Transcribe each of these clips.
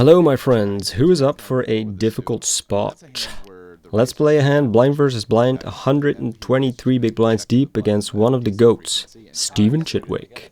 Hello my friends, who is up for a difficult spot? Let's play a hand blind versus blind, 123 big blinds deep against one of the GOATs, Stephen Chidwick.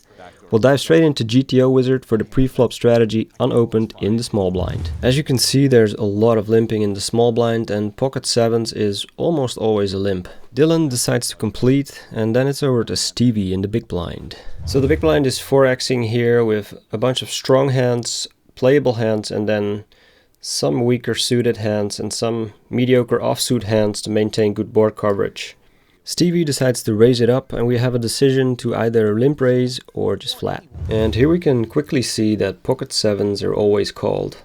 We'll dive straight into GTO Wizard for the pre-flop strategy unopened in the small blind. As you can see, there's a lot of limping in the small blind and pocket sevens is almost always a limp. Dylan decides to complete and then it's over to Stevie in the big blind. So the big blind is 4xing here with a bunch of strong hands, playable hands, and then some weaker suited hands and some mediocre offsuit hands to maintain good board coverage. Stevie decides to raise it up and we have a decision to either limp raise or just flat. And here we can quickly see that pocket sevens are always called.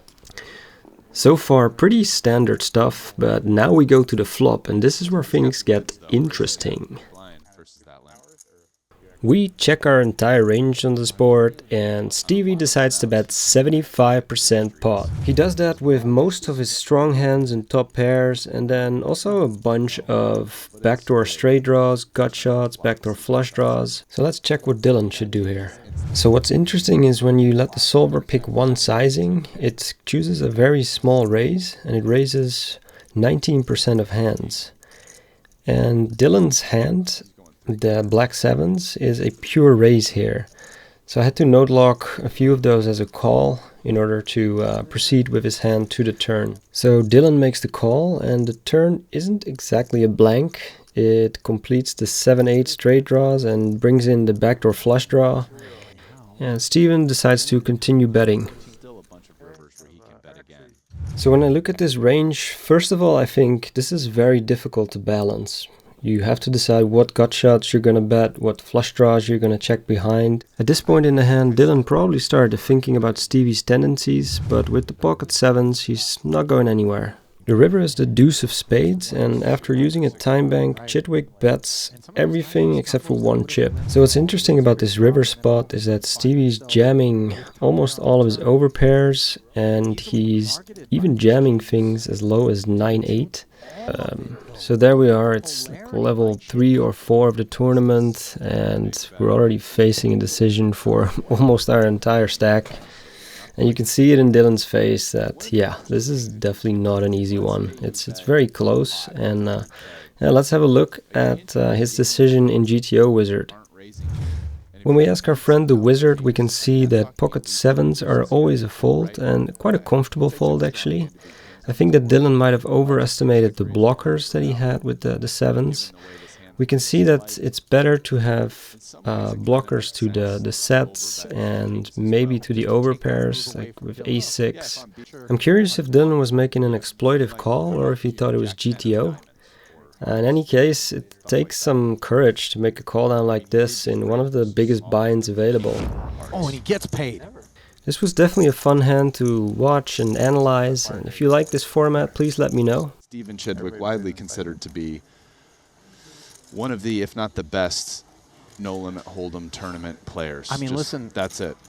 So far pretty standard stuff, but now we go to the flop and this is where things get interesting. We check our entire range on this board and Stevie decides to bet 75% pot. He does that with most of his strong hands and top pairs and then also a bunch of backdoor straight draws, gut shots, backdoor flush draws. So let's check what Dylan should do here. So what's interesting is when you let the solver pick one sizing, it chooses a very small raise and it raises 19% of hands. And Dylan's hand, the black sevens, is a pure raise here. So I had to note lock a few of those as a call in order to proceed with his hand to the turn. So Dylan makes the call and the turn isn't exactly a blank. It completes the 7-8 straight draws and brings in the backdoor flush draw. And Steven decides to continue betting. So when I look at this range, first of all I think this is very difficult to balance. You have to decide what gut shots you're going to bet, what flush draws you're going to check behind. At this point in the hand, Dylan probably started thinking about Stevie's tendencies, but with the pocket sevens, he's not going anywhere. The river is the deuce of spades, and after using a time bank, Chidwick bets everything except for one chip. So what's interesting about this river spot is that Stevie's jamming almost all of his overpairs, and he's even jamming things as low as 9-8. So there we are, it's like level 3 or 4 of the tournament and we're already facing a decision for almost our entire stack. And you can see it in Dylan's face that, yeah, this is definitely not an easy one. It's very close and yeah, let's have a look at his decision in GTO Wizard. When we ask our friend the Wizard, we can see that pocket sevens are always a fold and quite a comfortable fold actually. I think that Dylan might have overestimated the blockers that he had with the sevens. We can see that it's better to have blockers to the sets and maybe to the overpairs, like with a6. I'm curious if Dylan was making an exploitive call or if he thought it was GTO. In any case, it takes some courage to make a call down like this in one of the biggest buy-ins available. Oh, and he gets paid. This was definitely a fun hand to watch and analyze, and if you like this format, please let me know. Stephen Chidwick, widely considered to be one of the, if not the best, no-limit hold'em tournament players. I mean, listen, that's it.